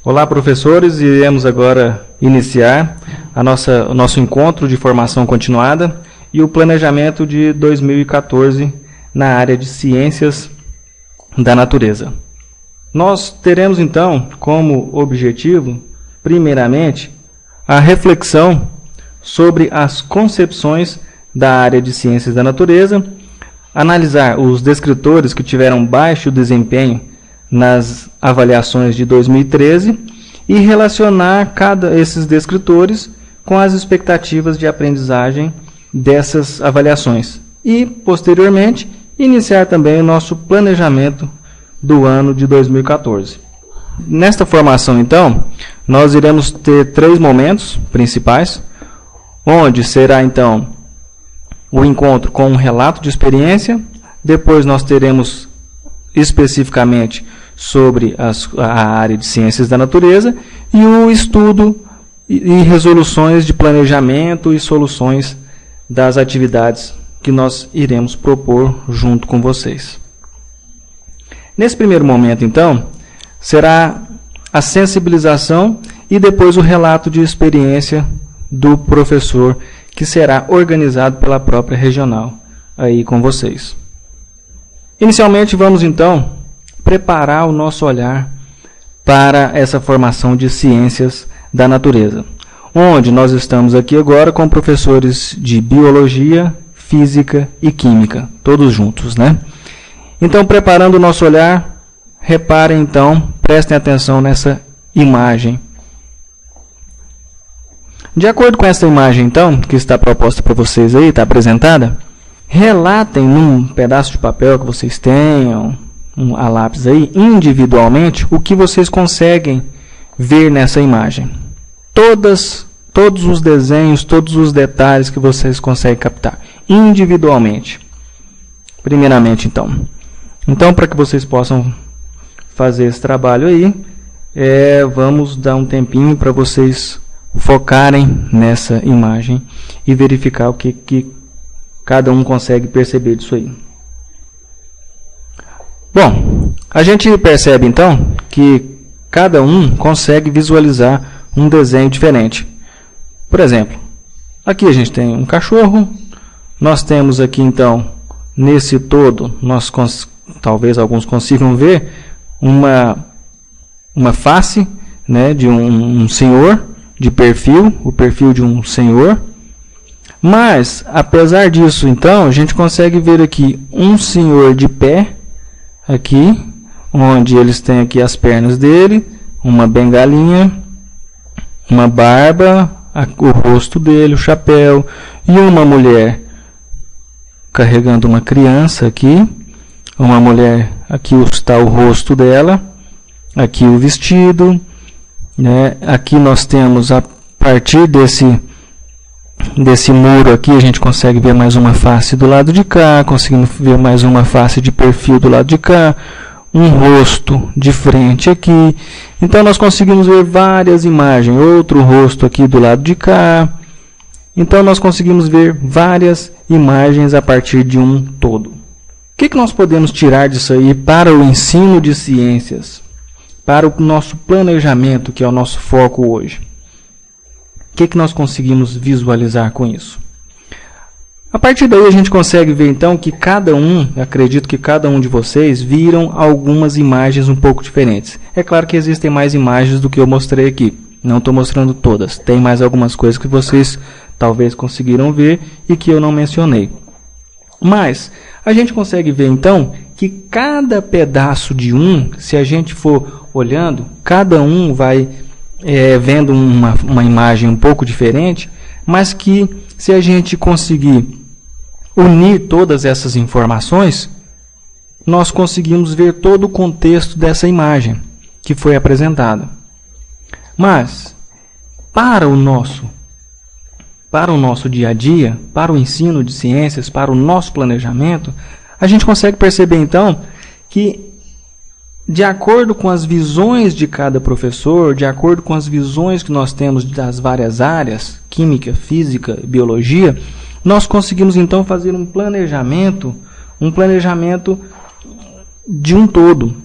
Olá, professores, iremos agora iniciar o nosso encontro de formação continuada e o planejamento de 2014 na área de ciências da natureza. Nós teremos então como objetivo, primeiramente, a reflexão sobre as concepções da área de ciências da natureza, analisar os descritores que tiveram baixo desempenho nas avaliações de 2013 e relacionar esses descritores com as expectativas de aprendizagem dessas avaliações. E, posteriormente, iniciar também o nosso planejamento do ano de 2014. Nesta formação, então, nós iremos ter 3 momentos principais, onde será, então, o encontro com um relato de experiência, depois nós teremos especificamente sobre a área de ciências da natureza e o estudo e resoluções de planejamento e soluções das atividades que nós iremos propor junto com vocês. Nesse primeiro momento, então, será a sensibilização e depois o relato de experiência do professor, que será organizado pela própria regional aí com vocês. Inicialmente, vamos então preparar o nosso olhar para essa formação de ciências da natureza, onde nós estamos aqui agora com professores de biologia, física e química, todos juntos, né? Então, preparando o nosso olhar, reparem então, prestem atenção nessa imagem. De acordo com essa imagem, então, que está proposta para vocês aí, está apresentada, relatem num pedaço de papel que vocês tenham, a lápis aí, individualmente, o que vocês conseguem ver nessa imagem. Todos os desenhos, todos os detalhes que vocês conseguem captar, individualmente. Primeiramente, então. Então, para que vocês possam fazer esse trabalho aí, vamos dar um tempinho para vocês focarem nessa imagem e verificar o que cada um consegue perceber disso aí. Bom, a gente percebe então que cada um consegue visualizar um desenho diferente. Por exemplo, aqui a gente tem um cachorro, nós temos aqui então, nesse todo, talvez alguns consigam ver uma face, né, de um senhor, de perfil, o perfil de um senhor. Mas, apesar disso, então, a gente consegue ver aqui um senhor de pé, aqui, onde eles têm aqui as pernas dele, uma bengalinha, uma barba, o rosto dele, o chapéu, e uma mulher carregando uma criança aqui, uma mulher, aqui está o rosto dela, aqui o vestido, né? Aqui nós temos, a partir desse muro aqui, a gente consegue ver mais uma face do lado de cá, conseguimos ver mais uma face de perfil do lado de cá, um rosto de frente aqui. Então nós conseguimos ver várias imagens, outro rosto aqui do lado de cá. Então nós conseguimos ver várias imagens a partir de um todo. O que nós podemos tirar disso aí para o ensino de ciências? Para o nosso planejamento, que é o nosso foco hoje. O que nós conseguimos visualizar com isso? A partir daí a gente consegue ver então que acredito que cada um de vocês viram algumas imagens um pouco diferentes. É claro que existem mais imagens do que eu mostrei aqui. Não estou mostrando todas. Tem mais algumas coisas que vocês talvez conseguiram ver e que eu não mencionei. Mas a gente consegue ver então que cada pedaço de se a gente for olhando, cada um vai vendo uma imagem um pouco diferente, mas que se a gente conseguir unir todas essas informações, nós conseguimos ver todo o contexto dessa imagem que foi apresentada. Mas, para o nosso dia a dia, para o ensino de ciências, para o nosso planejamento, a gente consegue perceber então que de acordo com as visões de cada professor, de acordo com as visões que nós temos das várias áreas, química, física, biologia, nós conseguimos então fazer um planejamento de um todo,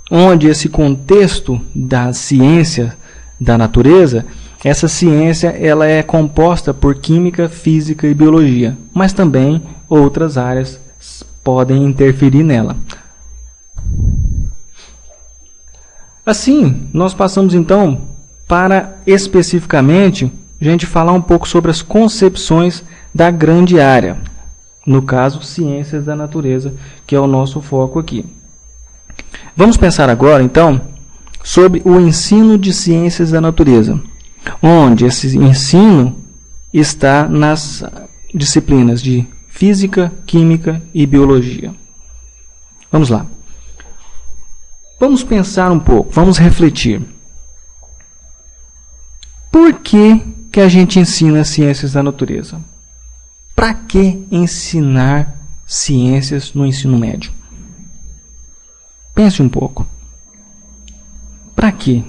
onde esse contexto da ciência da natureza, essa ciência ela é composta por química, física e biologia, mas também outras áreas podem interferir nela. Assim, nós passamos então para especificamente a gente falar um pouco sobre as concepções da grande área, no caso, ciências da natureza, que é o nosso foco aqui. Vamos pensar agora, então, sobre o ensino de ciências da natureza, onde esse ensino está nas disciplinas de física, química e biologia. Vamos lá. Vamos pensar um pouco, vamos refletir. Por que a gente ensina ciências da natureza? Para que ensinar ciências no ensino médio? Pense um pouco. Para quê?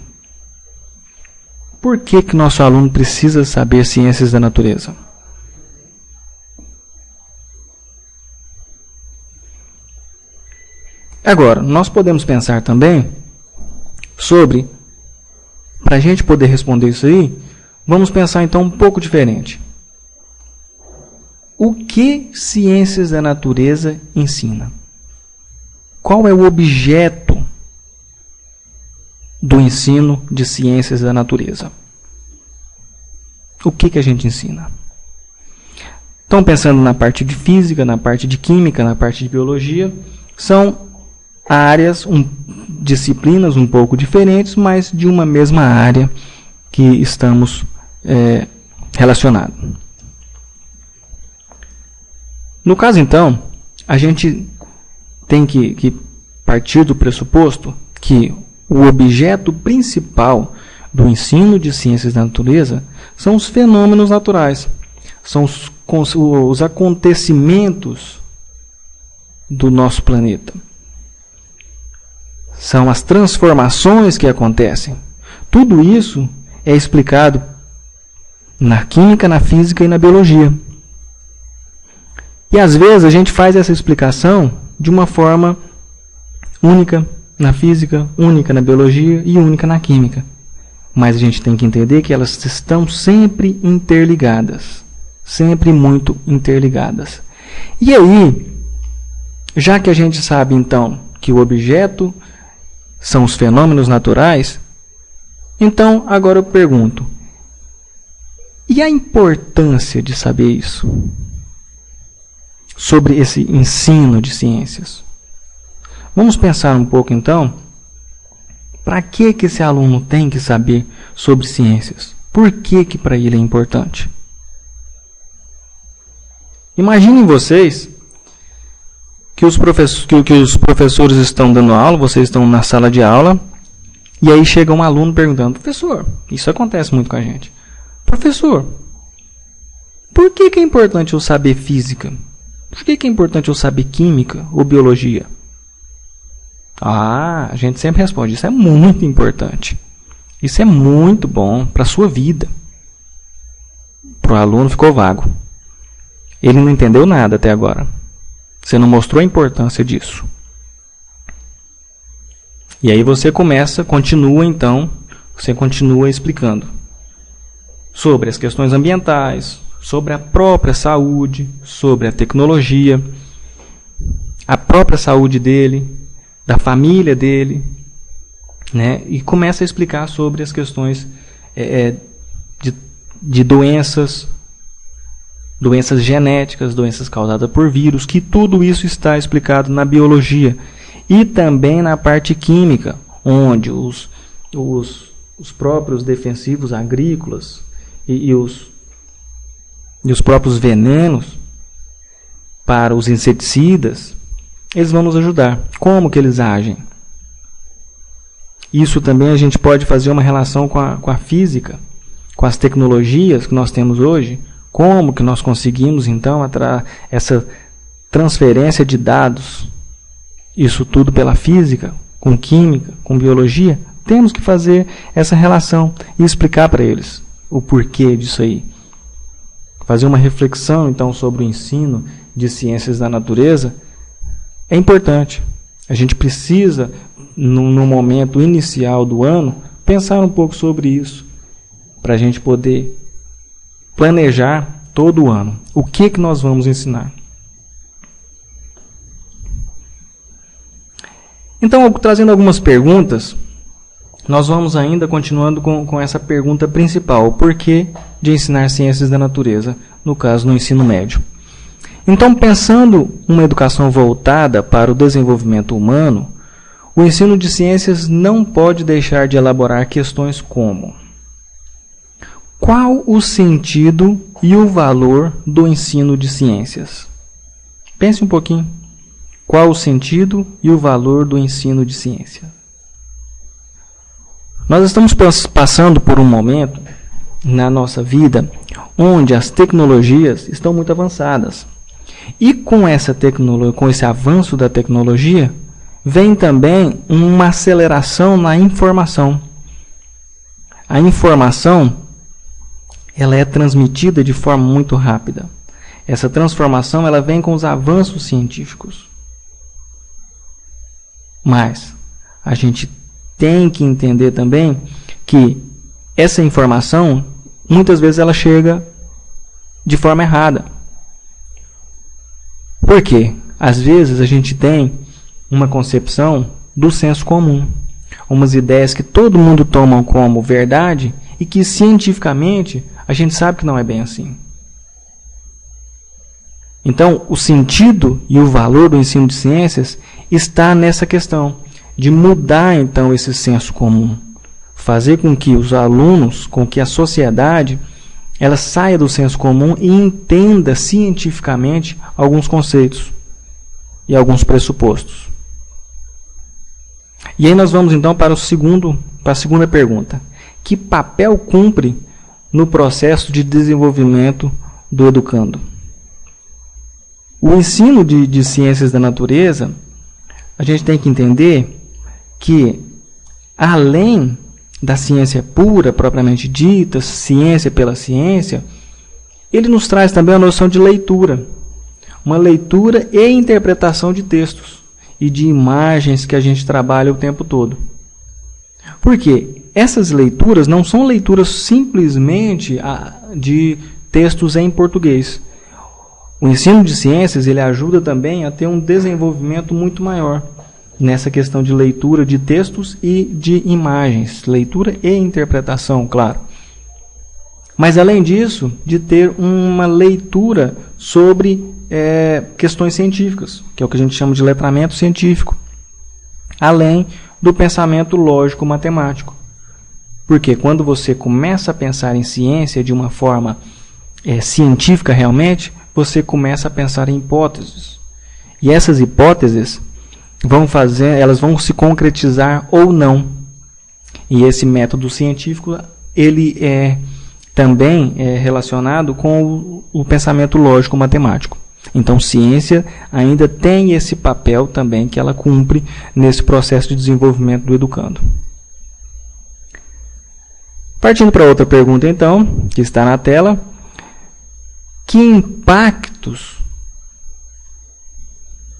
Por que nosso aluno precisa saber ciências da natureza? Agora, nós podemos pensar também sobre, para a gente poder responder isso aí, vamos pensar então um pouco diferente. O que ciências da natureza ensina? Qual é o objeto do ensino de ciências da natureza? O que a gente ensina? Então, pensando na parte de física, na parte de química, na parte de biologia, são áreas, disciplinas um pouco diferentes, mas de uma mesma área que estamos relacionados. No caso, então, a gente tem que partir do pressuposto que o objeto principal do ensino de ciências da natureza são os fenômenos naturais, são os acontecimentos do nosso planeta. São as transformações que acontecem. Tudo isso é explicado na química, na física e na biologia. E às vezes a gente faz essa explicação de uma forma única na física, única na biologia e única na química. Mas a gente tem que entender que elas estão sempre interligadas. Sempre muito interligadas. E aí, já que a gente sabe então que o objeto são os fenômenos naturais, então agora eu pergunto, e a importância de saber isso? Sobre esse ensino de ciências. Vamos pensar um pouco então, para que esse aluno tem que saber sobre ciências? Por que para ele é importante? Imaginem vocês que os professores estão dando aula, vocês estão na sala de aula, e aí chega um aluno perguntando, professor, isso acontece muito com a gente, professor, por que é importante eu saber física? Por que é importante eu saber química ou biologia? A gente sempre responde, isso é muito importante, isso é muito bom para a sua vida. Para o aluno ficou vago, ele não entendeu nada até agora. Você não mostrou a importância disso. E aí você continua explicando sobre as questões ambientais, sobre a própria saúde, sobre a tecnologia, a própria saúde dele, da família dele, né? E começa a explicar sobre as questões de doenças genéticas, doenças causadas por vírus, que tudo isso está explicado na biologia e também na parte química, onde os próprios defensivos agrícolas e os próprios venenos para os inseticidas, eles vão nos ajudar. Como que eles agem? Isso também a gente pode fazer uma relação com a física, com as tecnologias que nós temos hoje. Como que nós conseguimos, então, essa transferência de dados? Isso tudo pela física. com química, com biologia, temos que fazer essa relação e explicar para eles o porquê disso aí. Fazer uma reflexão, então, sobre o ensino de ciências da natureza é importante. A gente precisa, no momento inicial do ano, pensar um pouco sobre isso, para a gente poder planejar todo o ano. O que nós vamos ensinar? Então, trazendo algumas perguntas, nós vamos ainda continuando com essa pergunta principal: o porquê de ensinar ciências da natureza, no caso, no ensino médio. Então, pensando uma educação voltada para o desenvolvimento humano, o ensino de ciências não pode deixar de elaborar questões como: qual o sentido e o valor do ensino de ciências? Pense um pouquinho. Qual o sentido e o valor do ensino de ciência? Nós estamos passando por um momento na nossa vida onde as tecnologias estão muito avançadas. E com esse avanço da tecnologia, vem também uma aceleração na informação. A informação, ela é transmitida de forma muito rápida. Essa transformação, ela vem com os avanços científicos. Mas a gente tem que entender também que essa informação, muitas vezes ela chega de forma errada. Por quê? Às vezes a gente tem uma concepção do senso comum, umas ideias que todo mundo toma como verdade e que cientificamente a gente sabe que não é bem assim. Então, o sentido e o valor do ensino de ciências está nessa questão de mudar, então, esse senso comum. Fazer com que os alunos, com que a sociedade, ela saia do senso comum e entenda cientificamente alguns conceitos e alguns pressupostos. E aí nós vamos, então, para a segunda pergunta. Que papel cumpre no processo de desenvolvimento do educando? O ensino de ciências da natureza, a gente tem que entender que, além da ciência pura, propriamente dita, ciência pela ciência, ele nos traz também a noção de leitura. Uma leitura e interpretação de textos e de imagens que a gente trabalha o tempo todo. Por quê? Essas leituras não são leituras simplesmente de textos em português. O ensino de ciências, ele ajuda também a ter um desenvolvimento muito maior nessa questão de leitura de textos e de imagens, leitura e interpretação, claro. Mas, além disso, de ter uma leitura sobre questões científicas, que é o que a gente chama de letramento científico, além do pensamento lógico-matemático. Porque quando você começa a pensar em ciência de uma forma científica realmente, você começa a pensar em hipóteses. E essas hipóteses elas vão se concretizar ou não. E esse método científico, ele também é relacionado com o pensamento lógico-matemático. Então, ciência ainda tem esse papel também que ela cumpre nesse processo de desenvolvimento do educando. Partindo para outra pergunta, então, que está na tela. Que impactos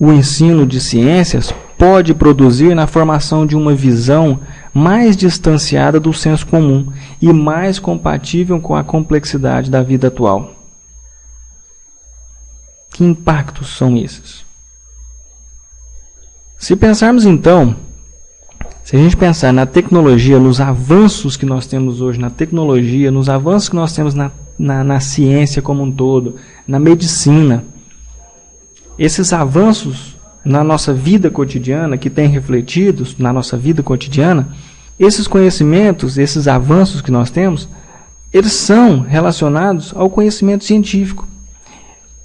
o ensino de ciências pode produzir na formação de uma visão mais distanciada do senso comum e mais compatível com a complexidade da vida atual? Que impactos são esses? Se pensarmos então, se a gente pensar na tecnologia, nos avanços que nós temos hoje na tecnologia, nos avanços que nós temos na ciência como um todo, na medicina, esses avanços na nossa vida cotidiana, que têm refletidos na nossa vida cotidiana, esses conhecimentos, esses avanços que nós temos, eles são relacionados ao conhecimento científico.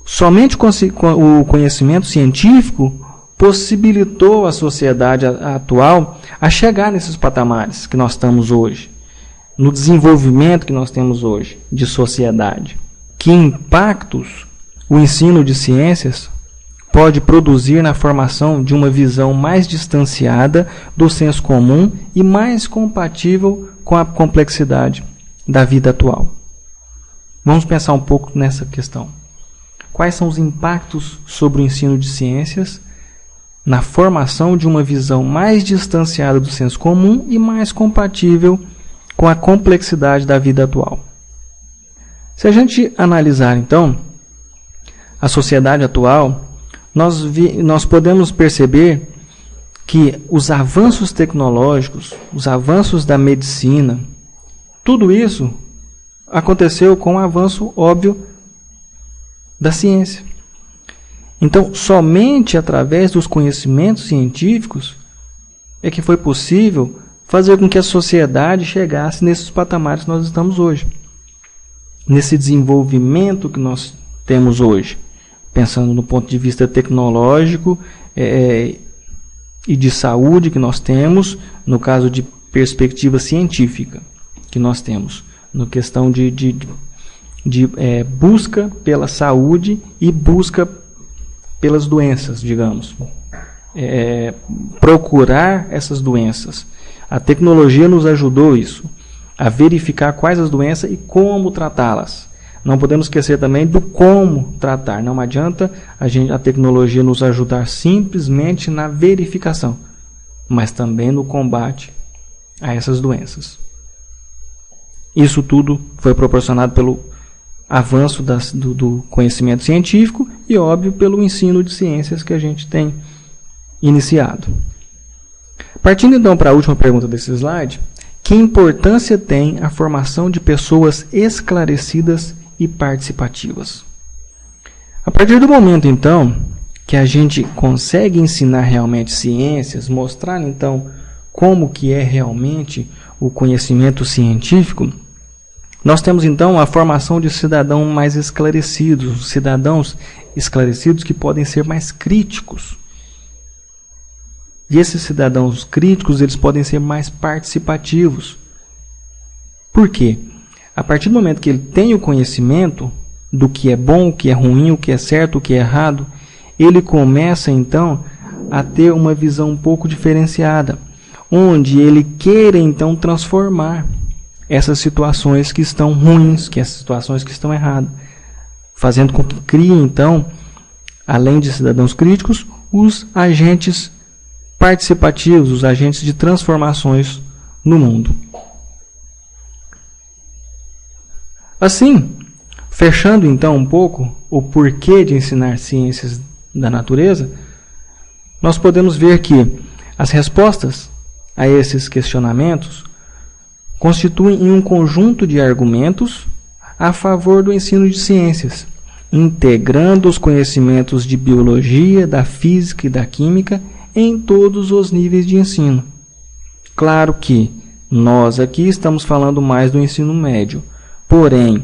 Somente o conhecimento científico possibilitou a sociedade atual a chegar nesses patamares que nós estamos hoje, no desenvolvimento que nós temos hoje de sociedade. Que impactos o ensino de ciências pode produzir na formação de uma visão mais distanciada do senso comum e mais compatível com a complexidade da vida atual. Vamos pensar um pouco nessa questão. Quais são os impactos sobre o ensino de ciências na formação de uma visão mais distanciada do senso comum e mais compatível com a complexidade da vida atual? Se a gente analisar, então, a sociedade atual, nós podemos perceber que os avanços tecnológicos, os avanços da medicina, tudo isso aconteceu com o avanço óbvio da ciência. Então, somente através dos conhecimentos científicos é que foi possível fazer com que a sociedade chegasse nesses patamares que nós estamos hoje. Nesse desenvolvimento que nós temos hoje. Pensando no ponto de vista tecnológico e de saúde que nós temos, no caso de perspectiva científica que nós temos, na questão de busca pela saúde e busca pelas doenças, digamos. Procurar essas doenças. A tecnologia nos ajudou isso, a verificar quais as doenças e como tratá-las. Não podemos esquecer também do como tratar. Não adianta a tecnologia nos ajudar simplesmente na verificação, mas também no combate a essas doenças. Isso tudo foi proporcionado pelo avanço do conhecimento científico e, óbvio, pelo ensino de ciências que a gente tem iniciado. Partindo então para a última pergunta desse slide, que importância tem a formação de pessoas esclarecidas e participativas? A partir do momento, então, que a gente consegue ensinar realmente ciências, mostrar, então, como que é realmente o conhecimento científico, nós temos, então, a formação de cidadãos mais esclarecidos, cidadãos esclarecidos que podem ser mais críticos. E esses cidadãos críticos, eles podem ser mais participativos. Por quê? A partir do momento que ele tem o conhecimento do que é bom, o que é ruim, o que é certo, o que é errado, ele começa, então, a ter uma visão um pouco diferenciada, onde ele queira, então, transformar essas situações que estão ruins, que essas situações que estão erradas, fazendo com que crie, então, além de cidadãos críticos, os agentes participativos, os agentes de transformações no mundo. Assim, fechando então um pouco o porquê de ensinar ciências da natureza, nós podemos ver que as respostas a esses questionamentos constituem um conjunto de argumentos a favor do ensino de ciências, integrando os conhecimentos de biologia, da física e da química em todos os níveis de ensino. Claro que nós aqui estamos falando mais do ensino médio, porém,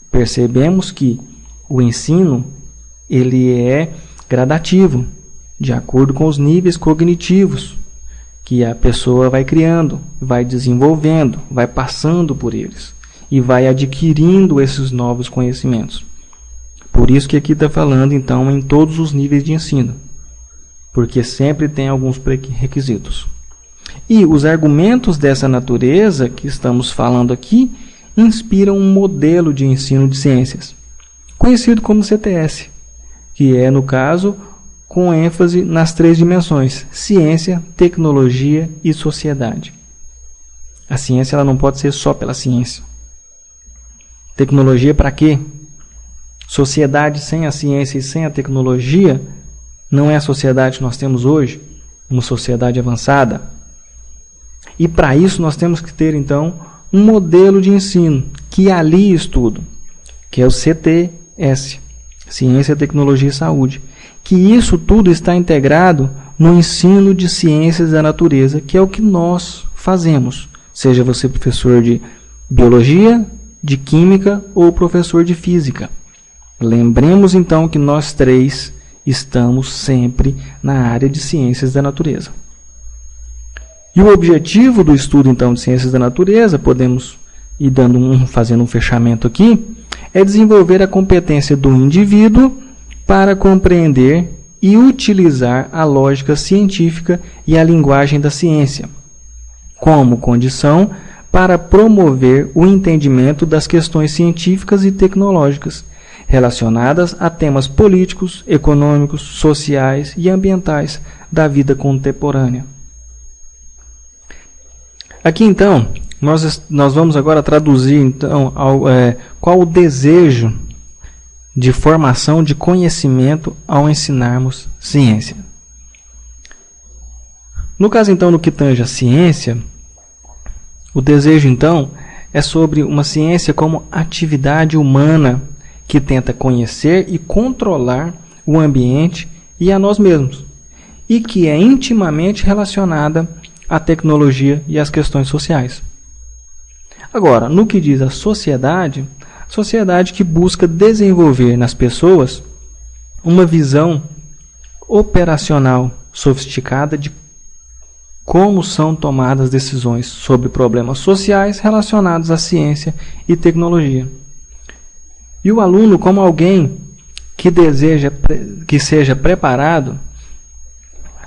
percebemos que o ensino ele é gradativo, de acordo com os níveis cognitivos que a pessoa vai criando, vai desenvolvendo, vai passando por eles e vai adquirindo esses novos conhecimentos. Por isso que aqui está falando, então, em todos os níveis de ensino, porque sempre tem alguns requisitos. E os argumentos dessa natureza que estamos falando aqui inspiram um modelo de ensino de ciências, conhecido como CTS, que é, no caso, com ênfase nas 3 dimensões: ciência, tecnologia e sociedade. A ciência ela não pode ser só pela ciência. Tecnologia para quê? Sociedade sem a ciência e sem a tecnologia não é a sociedade que nós temos hoje, uma sociedade avançada. E para isso nós temos que ter, então, um modelo de ensino que alie isso tudo, que é o CTS, Ciência, Tecnologia e Saúde. Que isso tudo está integrado no ensino de ciências da natureza, que é o que nós fazemos, seja você professor de biologia, de química ou professor de física. Lembremos então que nós 3 estamos sempre na área de ciências da natureza. E o objetivo do estudo então de ciências da natureza, podemos ir fazendo um fechamento aqui, é desenvolver a competência do indivíduo para compreender e utilizar a lógica científica e a linguagem da ciência como condição para promover o entendimento das questões científicas e tecnológicas relacionadas a temas políticos, econômicos, sociais e ambientais da vida contemporânea. Aqui, então, nós vamos agora traduzir então, qual o desejo de formação de conhecimento ao ensinarmos ciência. No caso, então, no que tange a ciência, o desejo, então, é sobre uma ciência como atividade humana que tenta conhecer e controlar o ambiente e a nós mesmos, e que é intimamente relacionada à tecnologia e às questões sociais. Agora, no que diz a sociedade que busca desenvolver nas pessoas uma visão operacional sofisticada de como são tomadas decisões sobre problemas sociais relacionados à ciência e tecnologia. E o aluno, como alguém que seja preparado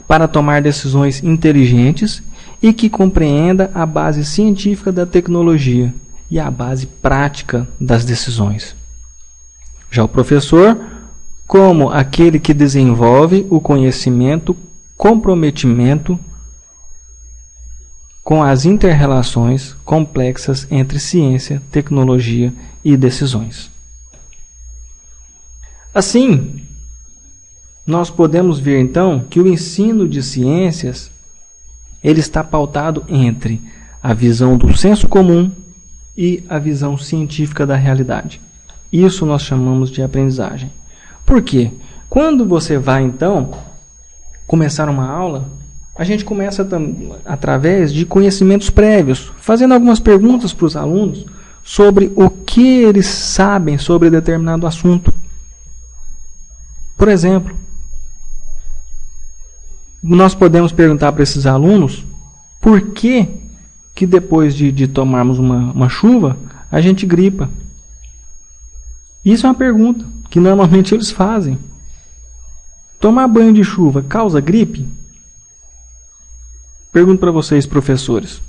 para tomar decisões inteligentes e que compreenda a base científica da tecnologia e a base prática das decisões. Já o professor, como aquele que desenvolve o conhecimento, comprometimento com as inter-relações complexas entre ciência, tecnologia e decisões. Assim, nós podemos ver então que o ensino de ciências ele está pautado entre a visão do senso comum e a visão científica da realidade. Isso nós chamamos de aprendizagem. Por quê? Quando você vai então começar uma aula, a gente começa através de conhecimentos prévios, fazendo algumas perguntas para os alunos sobre o que eles sabem sobre determinado assunto. Por exemplo, nós podemos perguntar para esses alunos por que depois de tomarmos uma chuva, a gente gripa. Isso é uma pergunta que normalmente eles fazem. Tomar banho de chuva causa gripe? Pergunto para vocês, professores.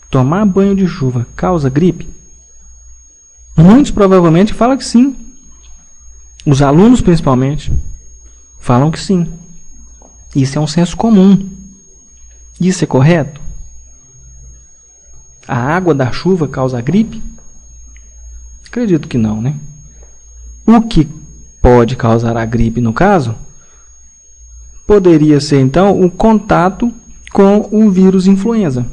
Tomar banho de chuva causa gripe? Muitos provavelmente falam que sim. Os alunos, principalmente, falam que sim. Isso é um senso comum. Isso é correto? A água da chuva causa gripe? Acredito que não, né? O que pode causar a gripe, no caso, poderia ser, então, o contato com o vírus influenza.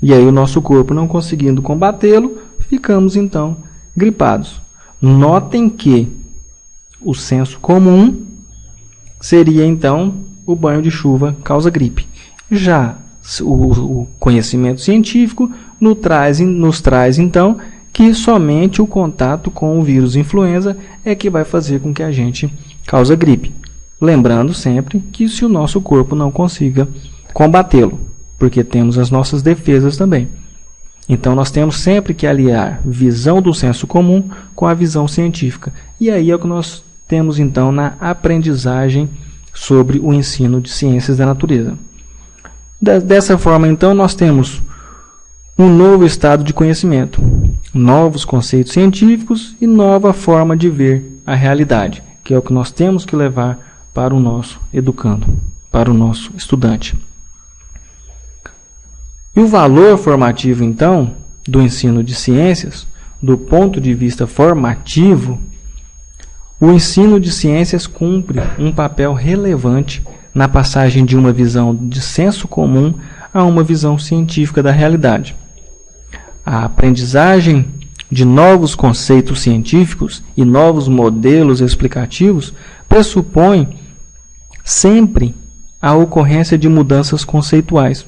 E aí o nosso corpo não conseguindo combatê-lo, ficamos, então, gripados. Notem que o senso comum seria, então, o banho de chuva causa gripe. Já o conhecimento científico nos traz, então, que somente o contato com o vírus influenza é que vai fazer com que a gente cause gripe. Lembrando sempre que se o nosso corpo não consiga combatê-lo, porque temos as nossas defesas também. Então, nós temos sempre que aliar visão do senso comum com a visão científica. E aí é o que nós temos, então, na aprendizagem sobre o ensino de ciências da natureza. Dessa forma, então, nós temos um novo estado de conhecimento, novos conceitos científicos e nova forma de ver a realidade, que é o que nós temos que levar para o nosso educando, para o nosso estudante. E o valor formativo, então, do ensino de ciências, do ponto de vista formativo, o ensino de ciências cumpre um papel relevante na passagem de uma visão de senso comum a uma visão científica da realidade. A aprendizagem de novos conceitos científicos e novos modelos explicativos pressupõe sempre a ocorrência de mudanças conceituais.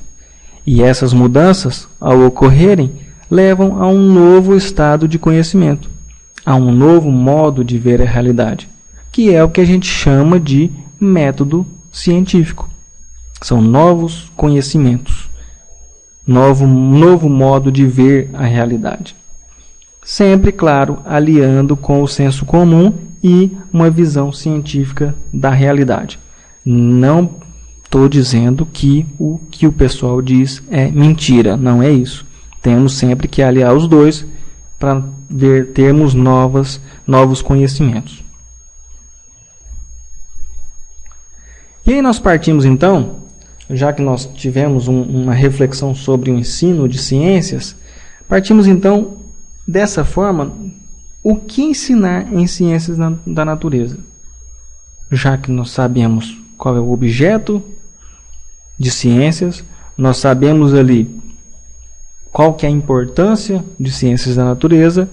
E essas mudanças, ao ocorrerem, levam a um novo estado de conhecimento, a um novo modo de ver a realidade, que é o que a gente chama de método científico. São novos conhecimentos, novo modo de ver a realidade. Sempre, claro, aliando com o senso comum e uma visão científica da realidade. Não estou dizendo que o que o pessoal diz é mentira, não é isso. Temos sempre que aliar os dois para termos novos conhecimentos. E aí nós partimos então, já que nós tivemos uma reflexão sobre o ensino de ciências, partimos então dessa forma, o que ensinar em ciências da natureza? Já que nós sabemos qual é o objeto de ciências, nós sabemos ali qual que é a importância de ciências da natureza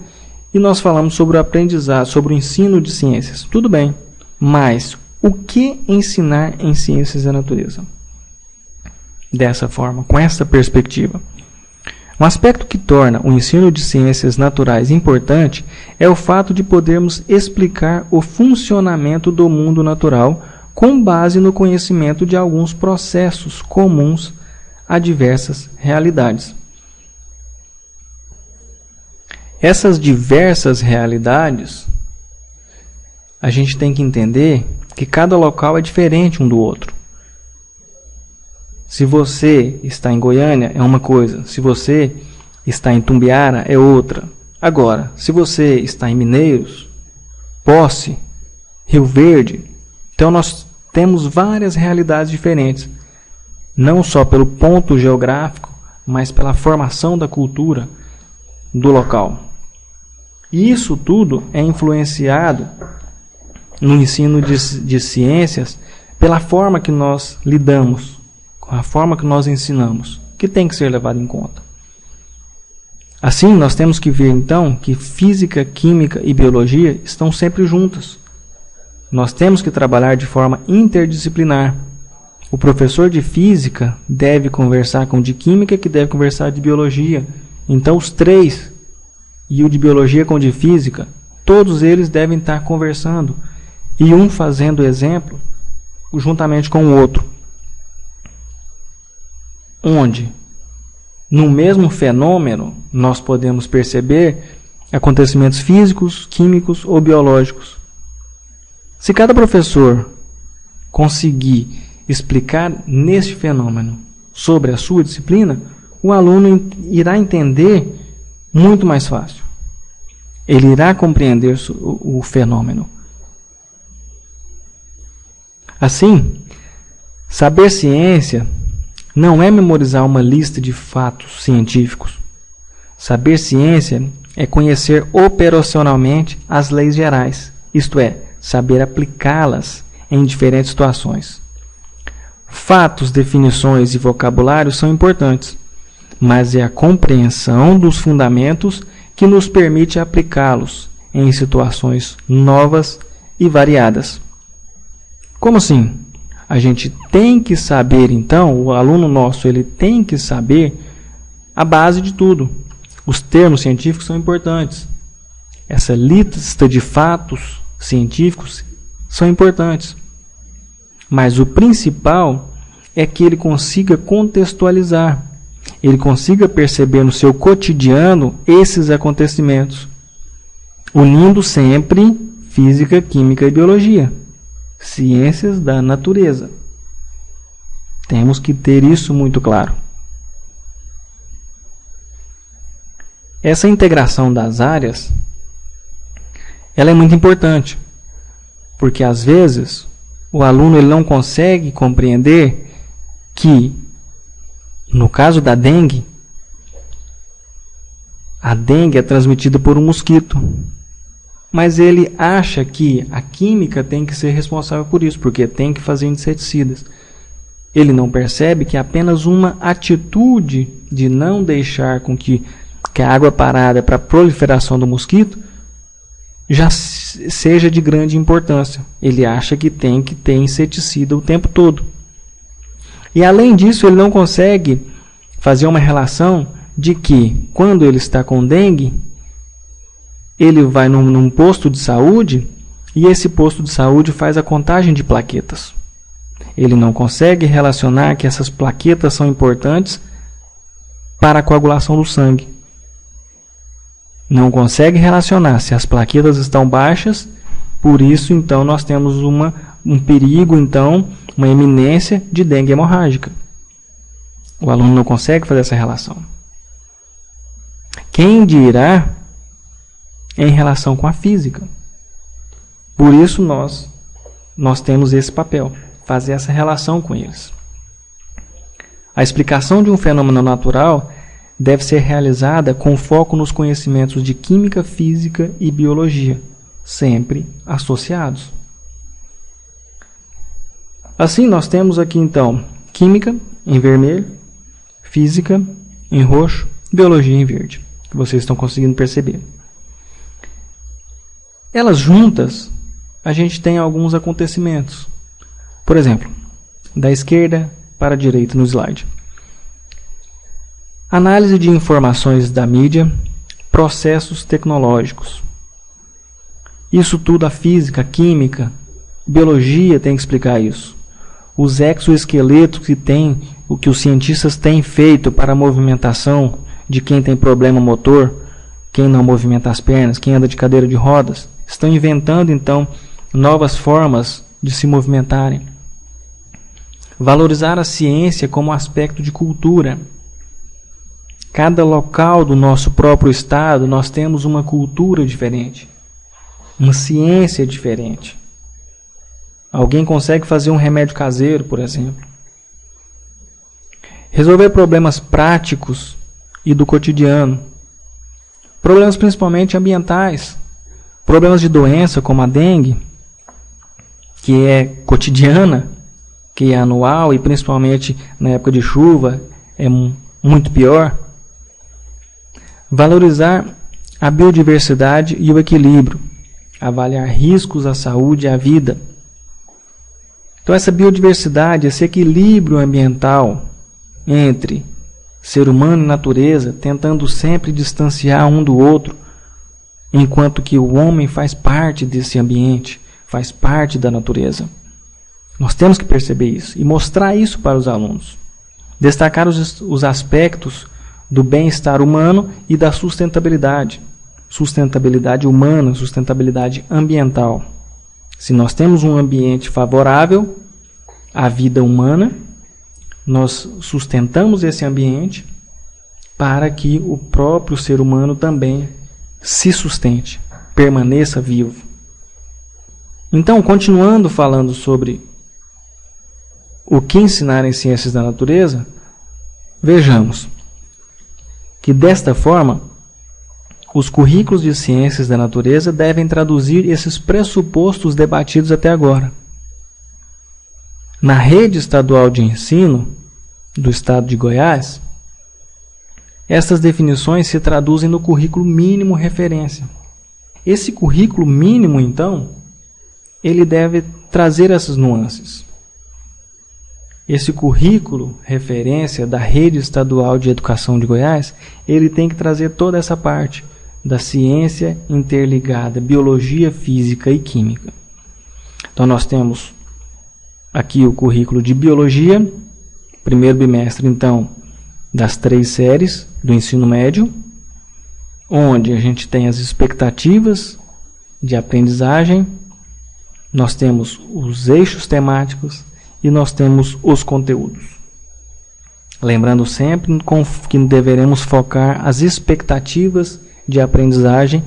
e nós falamos sobre o aprendizado, sobre o ensino de ciências. Tudo bem, mas o que ensinar em ciências da natureza? Dessa forma, com essa perspectiva. Um aspecto que torna o ensino de ciências naturais importante é o fato de podermos explicar o funcionamento do mundo natural com base no conhecimento de alguns processos comuns a diversas realidades. Essas diversas realidades, a gente tem que entender que cada local é diferente um do outro. Se você está em Goiânia, é uma coisa. Se você está em Tumbiara, é outra. Agora, se você está em Mineiros, Posse, Rio Verde, então nós temos várias realidades diferentes. Não só pelo ponto geográfico, mas pela formação da cultura do local. E isso tudo é influenciado no ensino de ciências pela forma que nós lidamos, com a forma que nós ensinamos, que tem que ser levado em conta. Assim, nós temos que ver então que física, química e biologia estão sempre juntas. Nós temos que trabalhar de forma interdisciplinar. O professor de física deve conversar com o de química, que deve conversar de biologia. Então, os três, e o de biologia com o de física, todos eles devem estar conversando e um fazendo exemplo juntamente com o outro. Onde, no mesmo fenômeno, nós podemos perceber acontecimentos físicos, químicos ou biológicos. Se cada professor conseguir explicar neste fenômeno sobre a sua disciplina, o aluno irá entender muito mais fácil. Ele irá compreender o fenômeno. Assim, saber ciência não é memorizar uma lista de fatos científicos. Saber ciência é conhecer operacionalmente as leis gerais, isto é, saber aplicá-las em diferentes situações. Fatos, definições e vocabulário são importantes, mas é a compreensão dos fundamentos que nos permite aplicá-los em situações novas e variadas. Como assim? A gente tem que saber, então, o aluno nosso ele tem que saber a base de tudo. Os termos científicos são importantes. Essa lista de fatos científicos são importantes. Mas o principal é que ele consiga contextualizar. Ele consiga perceber no seu cotidiano esses acontecimentos, unindo sempre física, química e biologia, ciências da natureza. Temos que ter isso muito claro. Essa integração das áreas, ela é muito importante, porque às vezes o aluno ele não consegue compreender que no caso da dengue, a dengue é transmitida por um mosquito. Mas ele acha que a química tem que ser responsável por isso, porque tem que fazer inseticidas. Ele não percebe que apenas uma atitude de não deixar com que a água parada para a proliferação do mosquito já seja de grande importância. Ele acha que tem que ter inseticida o tempo todo. E além disso, ele não consegue fazer uma relação de que, quando ele está com dengue, ele vai num posto de saúde e esse posto de saúde faz a contagem de plaquetas. Ele não consegue relacionar que essas plaquetas são importantes para a coagulação do sangue. Não consegue relacionar se as plaquetas estão baixas, por isso então nós temos um perigo então uma eminência de dengue hemorrágica. O aluno não consegue fazer essa relação. Quem dirá em relação com a física? Por isso nós temos esse papel, fazer essa relação com eles. A explicação de um fenômeno natural deve ser realizada com foco nos conhecimentos de química, física e biologia, sempre associados. Assim, nós temos aqui, então, química em vermelho, física em roxo, biologia em verde, que vocês estão conseguindo perceber. Elas juntas, a gente tem alguns acontecimentos. Por exemplo, da esquerda para a direita no slide. Análise de informações da mídia, processos tecnológicos. Isso tudo a física, a química, biologia tem que explicar isso. Os exoesqueletos o que os cientistas têm feito para a movimentação de quem tem problema motor, quem não movimenta as pernas, quem anda de cadeira de rodas, estão inventando então novas formas de se movimentarem. Valorizar a ciência como aspecto de cultura. Cada local do nosso próprio estado nós temos uma cultura diferente, uma ciência diferente. Alguém consegue fazer um remédio caseiro, por exemplo. Resolver problemas práticos e do cotidiano. Problemas principalmente ambientais. Problemas de doença, como a dengue, que é cotidiana, que é anual e principalmente na época de chuva é muito pior. Valorizar a biodiversidade e o equilíbrio. Avaliar riscos à saúde e à vida. Então, essa biodiversidade, esse equilíbrio ambiental entre ser humano e natureza, tentando sempre distanciar um do outro, enquanto que o homem faz parte desse ambiente, faz parte da natureza. Nós temos que perceber isso e mostrar isso para os alunos. Destacar os aspectos do bem-estar humano e da sustentabilidade. Sustentabilidade humana, sustentabilidade ambiental. Se nós temos um ambiente favorável à vida humana, nós sustentamos esse ambiente para que o próprio ser humano também se sustente, permaneça vivo. Então, continuando falando sobre o que ensinar em ciências da natureza, vejamos que desta forma, os currículos de ciências da natureza devem traduzir esses pressupostos debatidos até agora. Na rede estadual de ensino do estado de Goiás, essas definições se traduzem no currículo mínimo referência. Esse currículo mínimo, então, ele deve trazer essas nuances. Esse currículo referência da rede estadual de educação de Goiás, ele tem que trazer toda essa parte da ciência interligada, biologia, física e química. Então nós temos aqui o currículo de biologia, primeiro bimestre então das 3 séries do ensino médio, onde a gente tem as expectativas de aprendizagem, nós temos os eixos temáticos e nós temos os conteúdos. Lembrando sempre que deveremos focar as expectativas de aprendizagem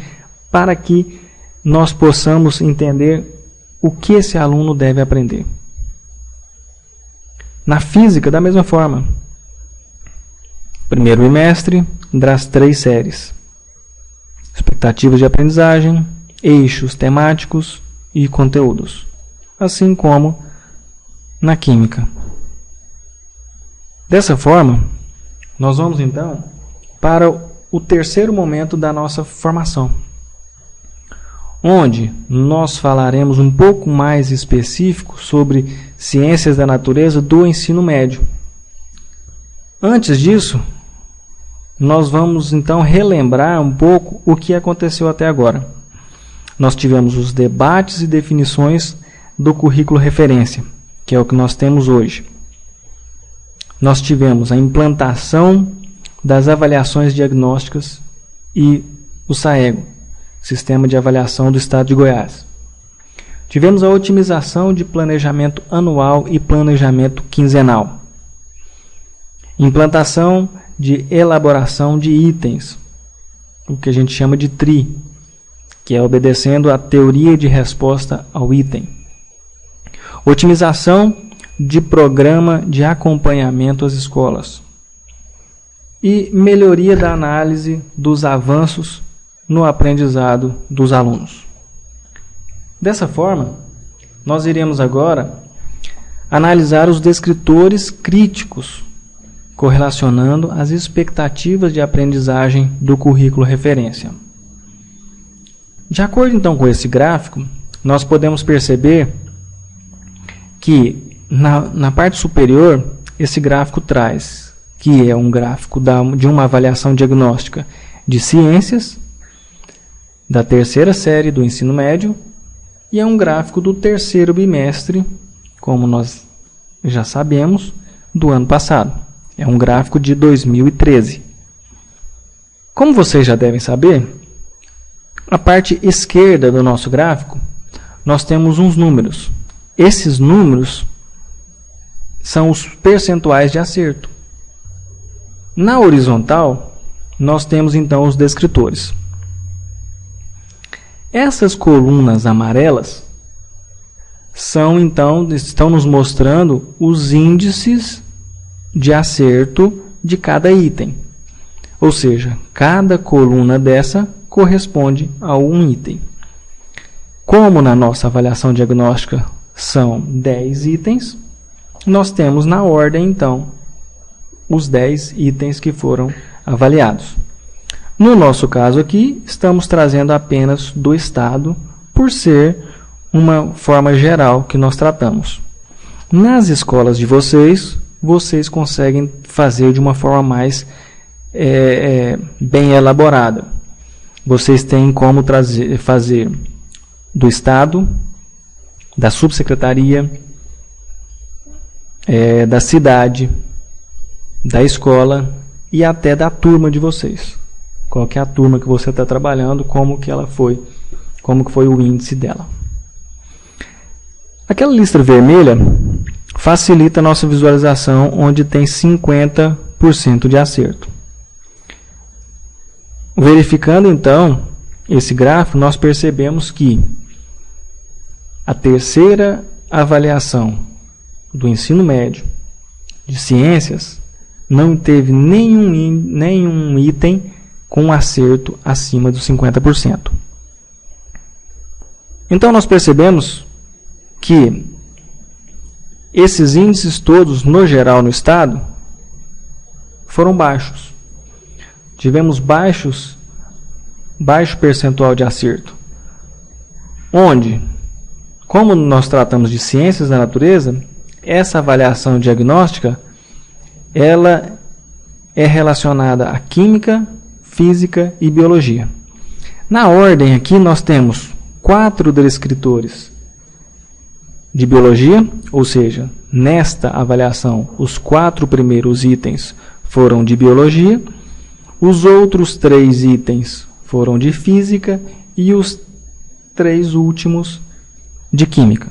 para que nós possamos entender o que esse aluno deve aprender. Na física, da mesma forma. Primeiro bimestre das 3 séries. Expectativas de aprendizagem, eixos temáticos e conteúdos. Assim como na química. Dessa forma, nós vamos então para o terceiro momento da nossa formação, onde nós falaremos um pouco mais específico sobre ciências da natureza do ensino médio. Antes disso, nós vamos então relembrar um pouco o que aconteceu até agora. Nós tivemos os debates e definições do currículo referência, que é o que nós temos hoje. Nós tivemos a implantação das avaliações diagnósticas e o SAEGO, Sistema de Avaliação do Estado de Goiás. Tivemos a otimização de planejamento anual e planejamento quinzenal. Implantação de elaboração de itens, o que a gente chama de TRI, que é obedecendo à teoria de resposta ao item. Otimização de programa de acompanhamento às escolas. E melhoria da análise dos avanços no aprendizado dos alunos. Dessa forma, nós iremos agora analisar os descritores críticos, correlacionando as expectativas de aprendizagem do currículo referência. De acordo então com esse gráfico, nós podemos perceber que na parte superior, esse gráfico traz, que é um gráfico de uma avaliação diagnóstica de ciências, da terceira série do ensino médio, e é um gráfico do terceiro bimestre, como nós já sabemos, do ano passado. É um gráfico de 2013. Como vocês já devem saber, a parte esquerda do nosso gráfico, nós temos uns números. Esses números são os percentuais de acerto. Na horizontal, nós temos então os descritores. Essas colunas amarelas estão nos mostrando os índices de acerto de cada item. Ou seja, cada coluna dessa corresponde a um item. Como na nossa avaliação diagnóstica são 10 itens, nós temos na ordem, então, os 10 itens que foram avaliados. No nosso caso aqui, estamos trazendo apenas do estado, por ser uma forma geral que nós tratamos. Nas escolas de vocês, vocês conseguem fazer de uma forma mais bem elaborada. Vocês têm como fazer do estado, da subsecretaria, da cidade, da escola e até da turma de vocês. Qual que é a turma que você está trabalhando, como que foi o índice dela. Aquela lista vermelha facilita a nossa visualização, onde tem 50% de acerto. Verificando então esse gráfico, nós percebemos que a terceira avaliação do ensino médio de ciências não teve nenhum item com acerto acima dos 50%. Então nós percebemos que esses índices todos, no geral no estado, foram baixos. Tivemos baixo percentual de acerto. Onde, como nós tratamos de ciências da natureza, essa avaliação diagnóstica, ela é relacionada à química, física e biologia. Na ordem aqui nós temos 4 descritores de biologia, ou seja, nesta avaliação os 4 primeiros itens foram de biologia, os outros 3 itens foram de física e os 3 últimos de química,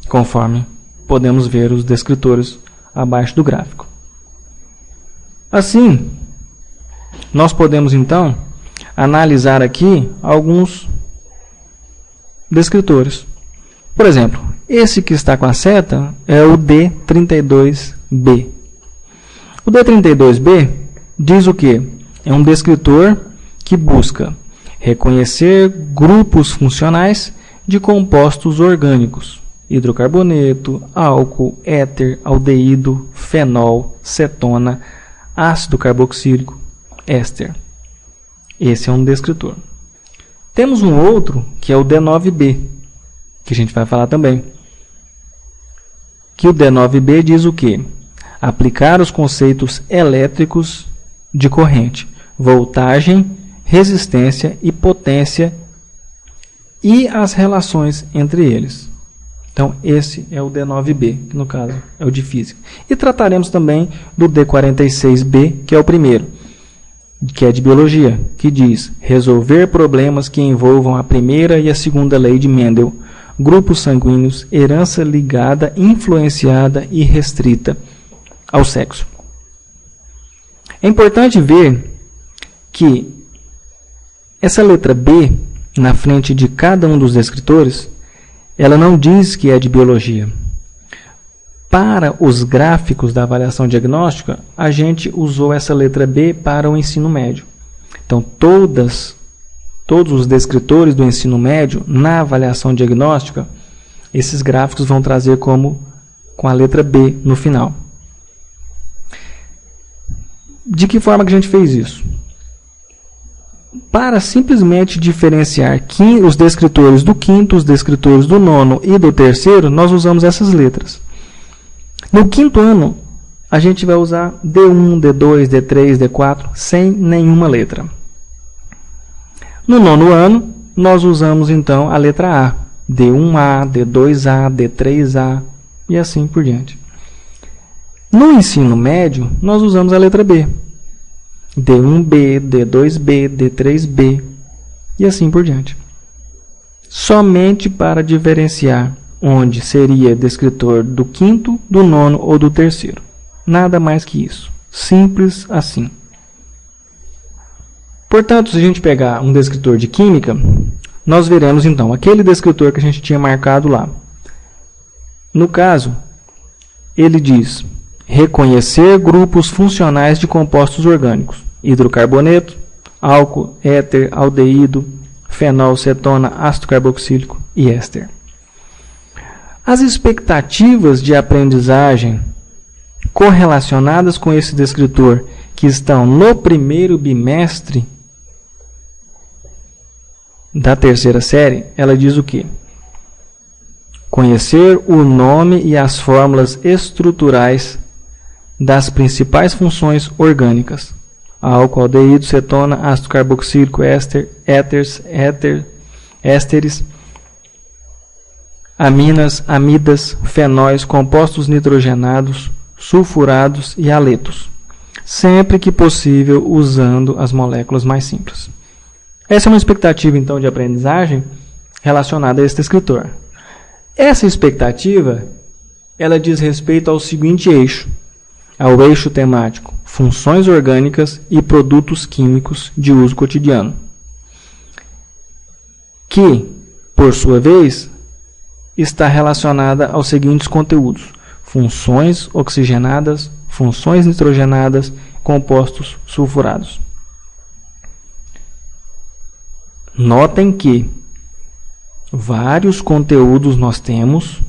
conforme podemos ver os descritores abaixo do gráfico. Assim, nós podemos então analisar aqui alguns descritores. Por exemplo, esse que está com a seta é o D32B. O D32B diz o quê? É um descritor que busca reconhecer grupos funcionais de compostos orgânicos: hidrocarboneto, álcool, éter, aldeído, fenol, cetona, ácido carboxílico, éster. Esse é um descritor. Temos um outro, que é o D9B, que a gente vai falar também. Que o D9B diz o quê? Aplicar os conceitos elétricos de corrente, voltagem, resistência e potência e as relações entre eles. Então, esse é o D9B, que no caso é o de física. E trataremos também do D46B, que é o primeiro, que é de biologia, que diz resolver problemas que envolvam a primeira e a segunda lei de Mendel, grupos sanguíneos, herança ligada, influenciada e restrita ao sexo. É importante ver que essa letra B, na frente de cada um dos descritores, ela não diz que é de biologia. Para os gráficos da avaliação diagnóstica, a gente usou essa letra B para o ensino médio. Então, todos os descritores do ensino médio, na avaliação diagnóstica, esses gráficos vão trazer com a letra B no final. De que forma que a gente fez isso? Para simplesmente diferenciar os descritores do quinto, os descritores do nono e do terceiro, nós usamos essas letras. No quinto ano, a gente vai usar D1, D2, D3, D4, sem nenhuma letra. No nono ano, nós usamos então a letra A, D1A, D2A, D3A e assim por diante. No ensino médio, nós usamos a letra B, D1B, D2B, D3B e assim por diante. Somente para diferenciar onde seria descritor do quinto, do nono ou do terceiro. Nada mais que isso. Simples assim. Portanto, se a gente pegar um descritor de química, nós veremos então aquele descritor que a gente tinha marcado lá. No caso, ele diz reconhecer grupos funcionais de compostos orgânicos: hidrocarboneto, álcool, éter, aldeído, fenol, cetona, ácido carboxílico e éster. As expectativas de aprendizagem correlacionadas com esse descritor que estão no primeiro bimestre da terceira série, ela diz o quê? Conhecer o nome e as fórmulas estruturais das principais funções orgânicas: álcool, aldeído, cetona, ácido carboxílico, éster, ésteres, aminas, amidas, fenóis, compostos nitrogenados, sulfurados e haletos, sempre que possível usando as moléculas mais simples. Essa é uma expectativa, então, de aprendizagem relacionada a esse descritor. Essa expectativa, ela diz respeito ao seguinte eixo, ao eixo temático: funções orgânicas e produtos químicos de uso cotidiano, que, por sua vez, está relacionada aos seguintes conteúdos: funções oxigenadas, funções nitrogenadas, compostos sulfurados. Notem que vários conteúdos nós temos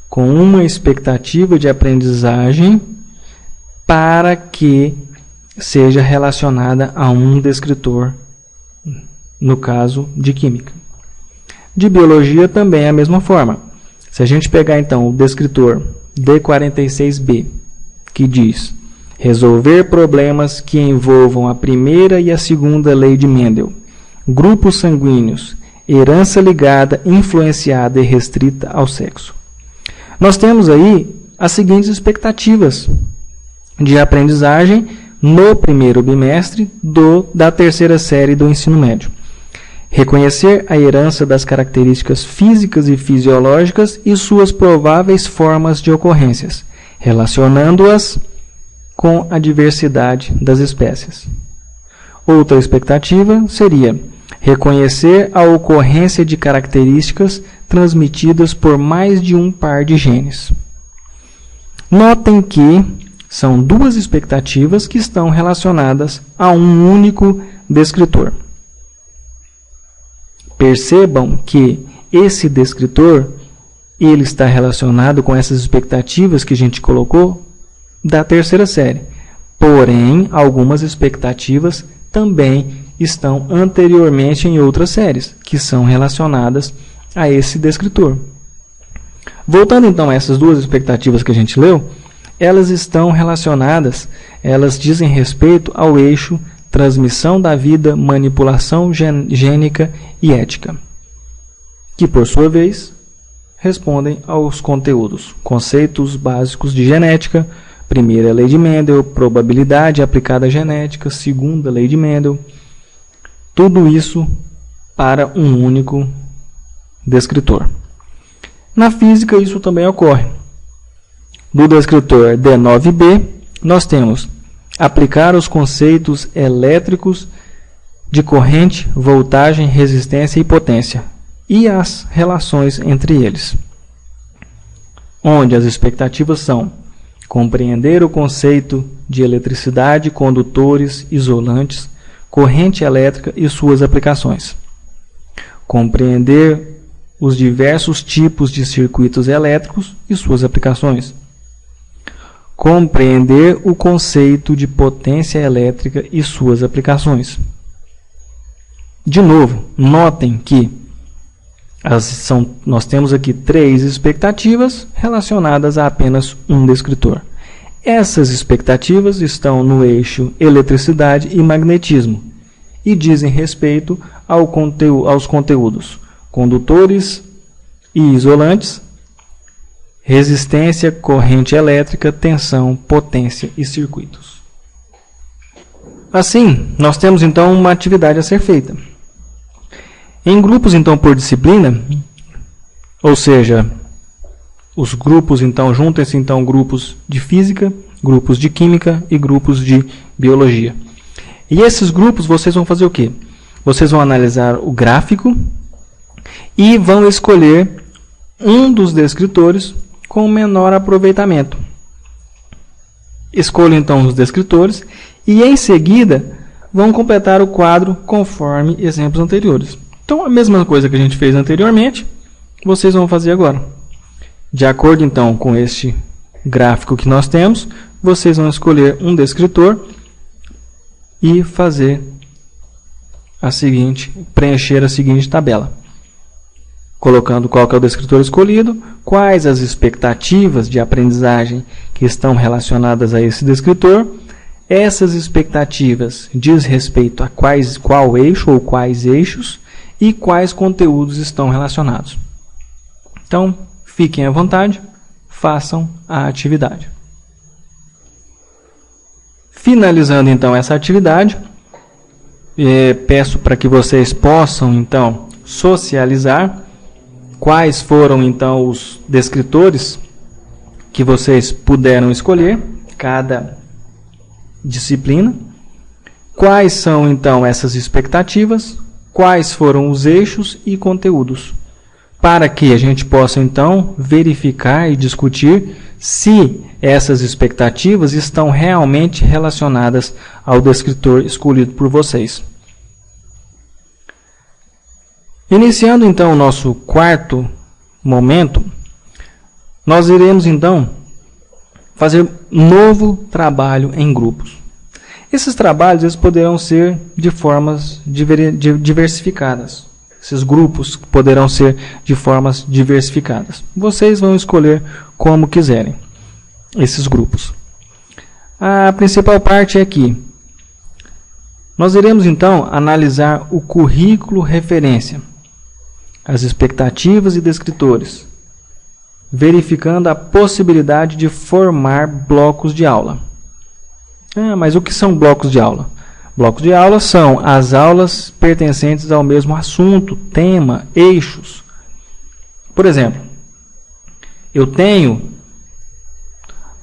com uma expectativa de aprendizagem para que seja relacionada a um descritor, no caso de química. De biologia também é a mesma forma. Se a gente pegar então o descritor D46B, que diz resolver problemas que envolvam a primeira e a segunda lei de Mendel, grupos sanguíneos, herança ligada, influenciada e restrita ao sexo. Nós temos aí as seguintes expectativas de aprendizagem no primeiro bimestre da terceira série do ensino médio: reconhecer a herança das características físicas e fisiológicas e suas prováveis formas de ocorrências, relacionando-as com a diversidade das espécies. Outra expectativa seria reconhecer a ocorrência de características transmitidas por mais de um par de genes. Notem que são duas expectativas que estão relacionadas a um único descritor. Percebam que esse descritor, ele está relacionado com essas expectativas que a gente colocou da terceira série. Porém, algumas expectativas também estão anteriormente em outras séries, que são relacionadas a esse descritor. Voltando então a essas duas expectativas que a gente leu, elas estão relacionadas, elas dizem respeito ao eixo transmissão da vida, manipulação gênica e ética, que por sua vez respondem aos conteúdos: conceitos básicos de genética, primeira lei de Mendel, probabilidade aplicada à genética, segunda lei de Mendel. Tudo isso para um único descritor. Na física, isso também ocorre. No descritor D9b, nós temos aplicar os conceitos elétricos de corrente, voltagem, resistência e potência, e as relações entre eles, onde as expectativas são compreender o conceito de eletricidade, condutores, isolantes, corrente elétrica e suas aplicações, compreender os diversos tipos de circuitos elétricos e suas aplicações, compreender o conceito de potência elétrica e suas aplicações. De novo, notem que nós temos aqui 3 expectativas relacionadas a apenas um descritor. Essas expectativas estão no eixo eletricidade e magnetismo e dizem respeito aos conteúdos condutores e isolantes, resistência, corrente elétrica, tensão, potência e circuitos. Assim, nós temos então uma atividade a ser feita. Em grupos então por disciplina, ou seja, os grupos então juntem-se então grupos de física, grupos de química e grupos de biologia. E esses grupos vocês vão fazer o quê? Vocês vão analisar o gráfico e vão escolher um dos descritores com menor aproveitamento. Escolham então os descritores e em seguida vão completar o quadro conforme exemplos anteriores. Então a mesma coisa que a gente fez anteriormente, vocês vão fazer agora. De acordo então com este gráfico que nós temos, vocês vão escolher um descritor e preencher a seguinte tabela. Colocando qual que é o descritor escolhido, quais as expectativas de aprendizagem que estão relacionadas a esse descritor. Essas expectativas diz respeito a qual eixo ou quais eixos e quais conteúdos estão relacionados. Então, fiquem à vontade, façam a atividade. Finalizando então essa atividade, peço para que vocês possam então socializar quais foram então os descritores que vocês puderam escolher, cada disciplina, quais são então essas expectativas, quais foram os eixos e conteúdos, para que a gente possa então verificar e discutir se essas expectativas estão realmente relacionadas ao descritor escolhido por vocês. Iniciando então o nosso quarto momento, nós iremos então fazer novo trabalho em grupos. Esses trabalhos eles poderão ser de formas diversificadas. Esses grupos poderão ser de formas diversificadas. Vocês vão escolher como quiserem esses grupos. A principal parte é que nós iremos então analisar o currículo referência, as expectativas e descritores, verificando a possibilidade de formar blocos de aula. Mas o que são blocos de aula? Blocos de aula são as aulas pertencentes ao mesmo assunto, tema, eixos. Por exemplo, eu tenho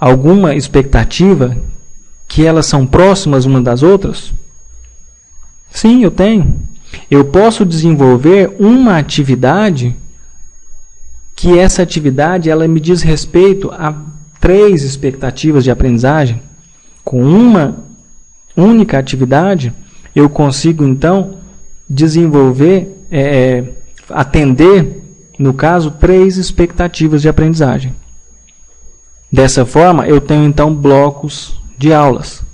alguma expectativa que elas são próximas umas das outras? Sim, eu tenho. Eu posso desenvolver uma atividade que essa atividade ela me diz respeito a 3 expectativas de aprendizagem. Com uma única atividade, eu consigo, então, desenvolver, atender, no caso, 3 expectativas de aprendizagem. Dessa forma, eu tenho, então, blocos de aulas,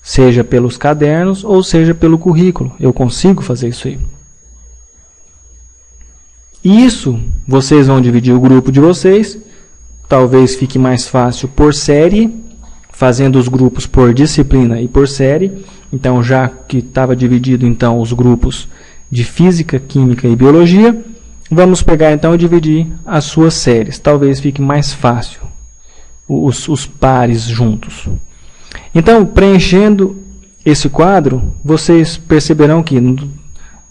seja pelos cadernos ou seja pelo currículo. Eu consigo fazer isso aí. Isso, vocês vão dividir o grupo de vocês, talvez fique mais fácil por série, fazendo os grupos por disciplina e por série. Então, já que estava dividido então os grupos de física, química e biologia, vamos pegar então e dividir as suas séries. Talvez fique mais fácil os pares juntos. Então, preenchendo esse quadro, vocês perceberão que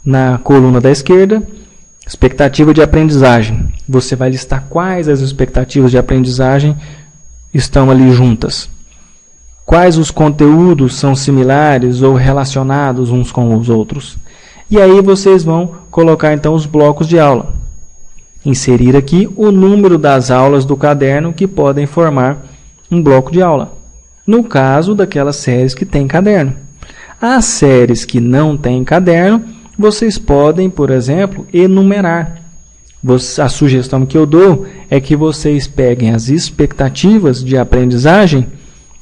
na coluna da esquerda Expectativa de aprendizagem. Você vai listar quais as expectativas de aprendizagem estão ali juntas. Quais os conteúdos são similares ou relacionados uns com os outros. E aí vocês vão colocar então os blocos de aula. Inserir aqui o número das aulas do caderno que podem formar um bloco de aula. No caso daquelas séries que têm caderno. As séries que não têm caderno, vocês podem, por exemplo, enumerar. A sugestão que eu dou é que vocês peguem as expectativas de aprendizagem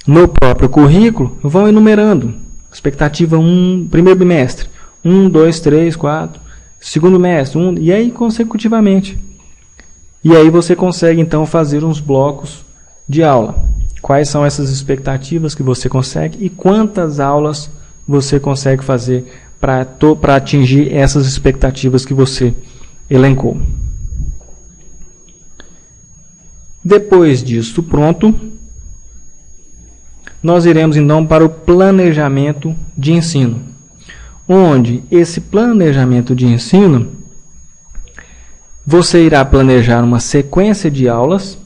no próprio currículo, vão enumerando. Expectativa 1, primeiro bimestre, 1, 2, 3, 4, segundo bimestre, 1, e aí consecutivamente. E aí você consegue então fazer uns blocos de aula. Quais são essas expectativas que você consegue e quantas aulas você consegue fazer para atingir essas expectativas que você elencou. Depois disso pronto, nós iremos então para o planejamento de ensino, onde esse planejamento de ensino, você irá planejar uma sequência de aulas,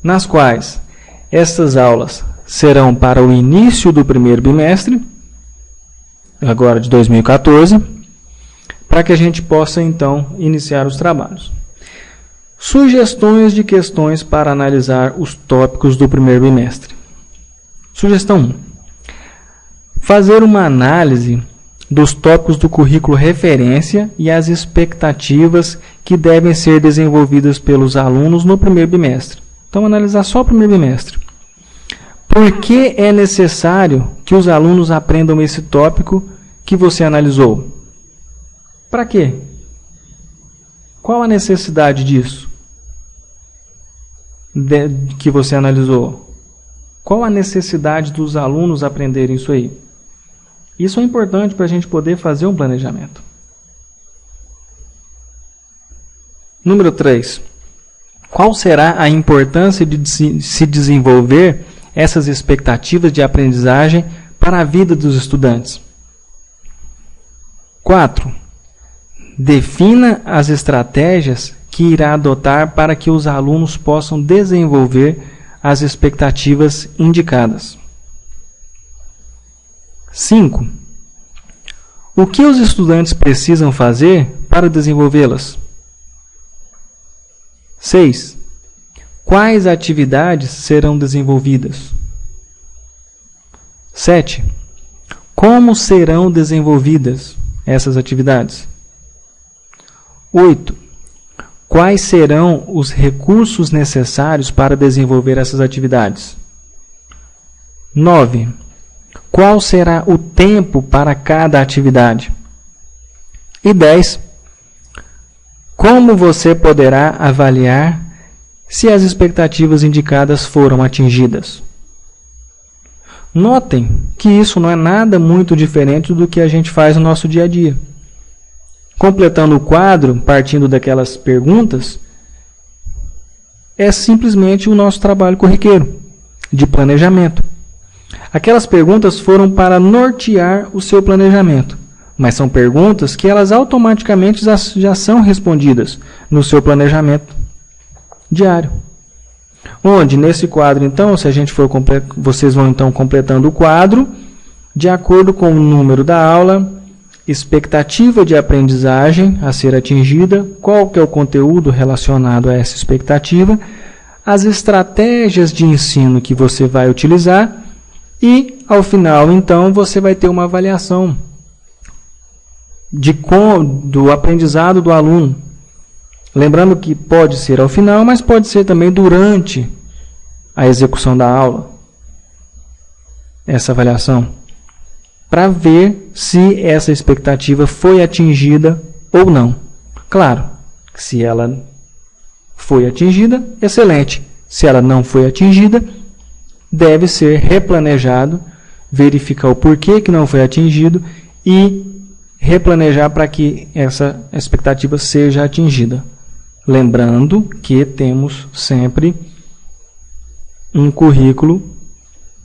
nas quais essas aulas serão para o início do primeiro bimestre, agora de 2014, para que a gente possa então iniciar os trabalhos. Sugestões de questões para analisar os tópicos do primeiro bimestre. Sugestão 1. Fazer uma análise dos tópicos do currículo referência e as expectativas que devem ser desenvolvidas pelos alunos no primeiro bimestre. Então, analisar só o primeiro bimestre. Por que é necessário que os alunos aprendam esse tópico que você analisou? Para quê? Qual a necessidade disso? Que você analisou? Qual a necessidade dos alunos aprenderem isso aí? Isso é importante para a gente poder fazer um planejamento. Número 3. Qual será a importância de se desenvolver essas expectativas de aprendizagem para a vida dos estudantes? 4. Defina as estratégias que irá adotar para que os alunos possam desenvolver as expectativas indicadas. 5. O que os estudantes precisam fazer para desenvolvê-las? 6. Quais atividades serão desenvolvidas? 7. Como serão desenvolvidas essas atividades? 8. Quais serão os recursos necessários para desenvolver essas atividades? 9. Qual será o tempo para cada atividade? E 10. Como você poderá avaliar se as expectativas indicadas foram atingidas? Notem que isso não é nada muito diferente do que a gente faz no nosso dia a dia. Completando o quadro, partindo daquelas perguntas, é simplesmente o nosso trabalho corriqueiro, de planejamento. Aquelas perguntas foram para nortear o seu planejamento, mas são perguntas que elas automaticamente já são respondidas no seu planejamento diário. Onde, nesse quadro, então, se a gente for vocês vão então completando o quadro, de acordo com o número da aula, expectativa de aprendizagem a ser atingida, qual que é o conteúdo relacionado a essa expectativa, as estratégias de ensino que você vai utilizar e, ao final, então, você vai ter uma avaliação do aprendizado do aluno. Lembrando que pode ser ao final, mas pode ser também durante a execução da aula, essa avaliação, para ver se essa expectativa foi atingida ou não. Claro, se ela foi atingida, excelente. Se ela não foi atingida, deve ser replanejado, verificar o porquê que não foi atingido e replanejar para que essa expectativa seja atingida. Lembrando que temos sempre um currículo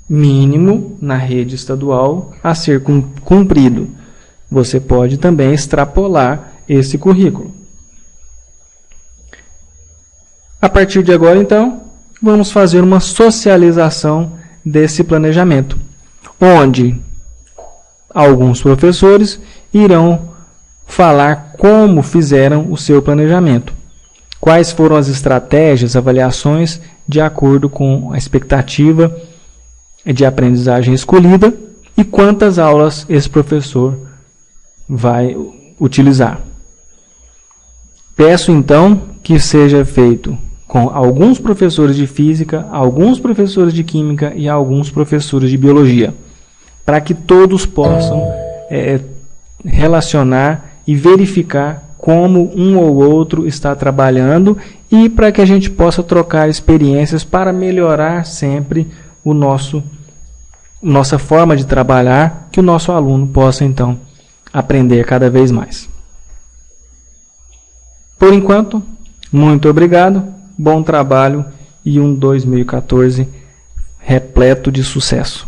mínimo na rede estadual a ser cumprido. você pode também extrapolar esse currículo. A partir de agora, então, vamos fazer uma socialização desse planejamento, onde alguns professores irão falar como fizeram o seu planejamento, quais foram as estratégias, avaliações de acordo com a expectativa de aprendizagem escolhida e quantas aulas esse professor vai utilizar. Peço então que seja feito com alguns professores de física, alguns professores de química e alguns professores de biologia, para que todos possam relacionar e verificar como um ou outro está trabalhando e para que a gente possa trocar experiências para melhorar sempre nossa forma de trabalhar, que o nosso aluno possa então aprender cada vez mais. Por enquanto, muito obrigado, bom trabalho e um 2014 repleto de sucesso.